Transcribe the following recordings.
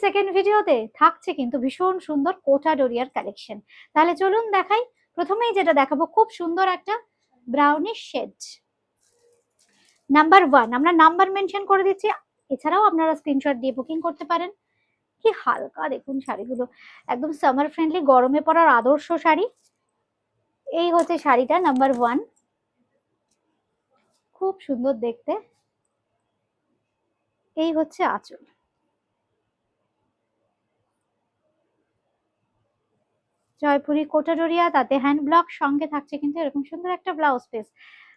Second ভিডিওতে থাকছে কিন্তু ভীষণ সুন্দর কোটা ডোরিয়ার কালেকশন। তাহলে চলুন দেখাই। প্রথমেই যেটা দেখাবো খুব সুন্দর একটা ব্রাউনিশ শেড। নাম্বার 1 আমরা নাম্বার মেনশন করে দিচ্ছি, এছাড়াও আপনারা স্ক্রিনশট দিয়ে বুকিং করতে পারেন। কি হালকা দেখুন শাড়িগুলো, একদম সামার ফ্রেন্ডলি, গরমে পরার আদর্শ শাড়ি। এই হচ্ছে শাড়িটা নাম্বার 1, খুব সুন্দর দেখতে। এই হচ্ছে আঁচল। জয়পুরি কোটা ডোরিয়া, তাতে হ্যান্ড ব্লক, সঙ্গে থাকছে কিন্তু এরকম সুন্দর একটা ব্লাউজ পিস।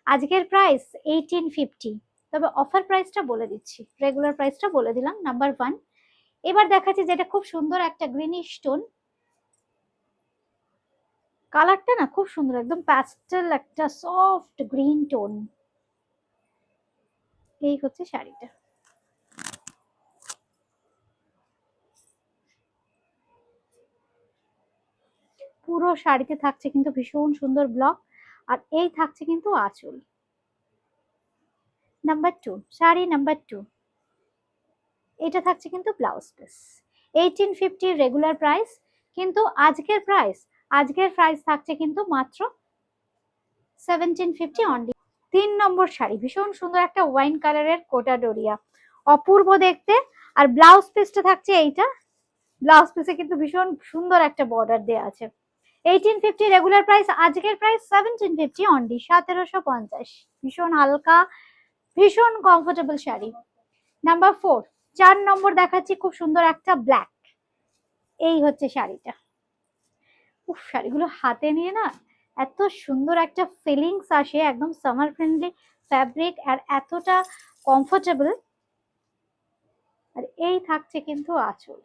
আজকের প্রাইস 1850, তবে অফার প্রাইসটা বলে দিচ্ছি, রেগুলার প্রাইসটা বলে দিলাম। নাম্বার 1। এবার দেখাচ্ছি যেটা খুব সুন্দর একটা গ্রিনিশ টোন, কালারটা না খুব সুন্দর, একদম প্যাস্টেল একটা সফট গ্রিন টোন। এই হচ্ছে শাড়িটা। পুরো শাড়িতে থাকছে কিন্তু ভীষণ সুন্দর ব্লক, আর এই থাকছে কিন্তু আঁচল। নাম্বার 2, শাড়ি নাম্বার 2, এটা থাকছে কিন্তু ব্লাউজ পিস। 1850 রেগুলার প্রাইস, কিন্তু আজকের প্রাইস থাকছে কিন্তু মাত্র 1750 অনলি। 3 নম্বর শাড়ি, ভীষণ সুন্দর একটা ওয়াইন কালারের কোটা ডোরিয়া, অপূর্ব দেখতে। আর ব্লাউজ পিসটা থাকছে এইটা, ব্লাউজ পিসে কিন্তু ভীষণ সুন্দর একটা বর্ডার দেওয়া আছে। 1850 রেগুলার প্রাইস, আজকের প্রাইস 1750 অনলি, 1750। ভীষণ হালকা, ভীষণ কমফোর্টেবল শাড়ি। নাম্বার 4, 4 নম্বর দেখাচ্ছি, খুব সুন্দর একটা ব্ল্যাক। এই হচ্ছে শাড়িটা। উফ, শাড়িগুলো হাতে নিয়ে না এত সুন্দর একটা ফিলিংস আসে, একদম সামার ফ্রেন্ডলি ফ্যাব্রিক, আর এতটা কমফোর্টেবল। আর এই থাকছে কিন্তু আঁচল।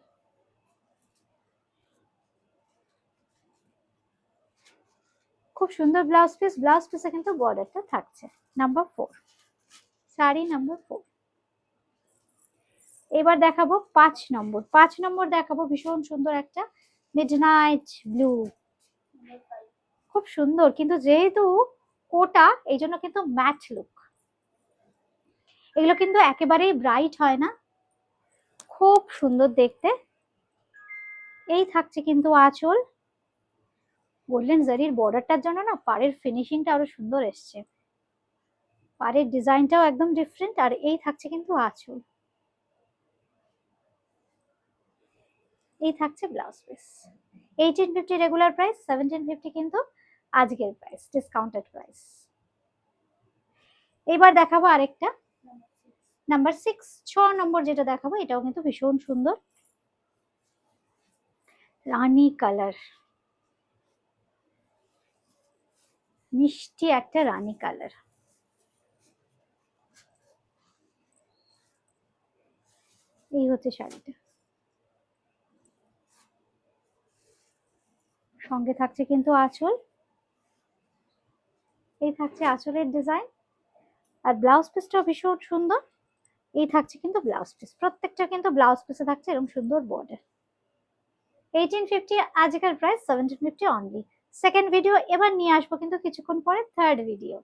খুব সুন্দর ব্লাউজ পিস, ব্লাউজ পিসে কিন্তু বর্ডারটা থাকছে। Number 4, sari number 4। এবার দেখাবো 5 নম্বর। 5 নম্বর দেখাবো ভীষণ সুন্দর একটা মিডনাইট ব্লু, খুব সুন্দর, কিন্তু যেহেতু কোটা এই জন্য কিন্তু ম্যাট লুক। এগুলো কিন্তু একেবারেই ব্রাইট হয় না, খুব সুন্দর দেখতে। এই থাকছে কিন্তু আঁচল। গোল্ডেন জারির বর্ডারটার জন্য না পাড়ের ফিনিশিংটা আরো সুন্দর এসছে, পাড়ের ডিজাইনটাও একদম ডিফারেন্ট। আর এই থাকছে কিন্তু আঁচল। এই থাকছে ব্লাউজ পিস। 1850 রেগুলার প্রাইস, 1750 কিন্তু আজকের প্রাইস, ডিসকাউন্টেড প্রাইস। এবার দেখাবো আরেকটা, নাম্বার 6, 6 নম্বর যেটা দেখাবো এটাও কিন্তু ভীষণ সুন্দর, রানী কালার, মিষ্টি একটা রানী কালার। এই হচ্ছে শাড়িটা, সঙ্গে থাকছে কিন্তু আঁচল। এই থাকছে আঁচলের ডিজাইন, আর ব্লাউজ পিসটাও ভীষণ সুন্দর। এই থাকছে কিন্তু ব্লাউজ পিস, প্রত্যেকটা কিন্তু ব্লাউজ পিসে থাকছে এরকম সুন্দর বর্ডার। 1850 আজকের প্রাইস, 1750 অনলি। সেকেন্ড ভিডিও এবার নিয়ে আসবো কিন্তু কিছুক্ষণ পরে, থার্ড ভিডিও।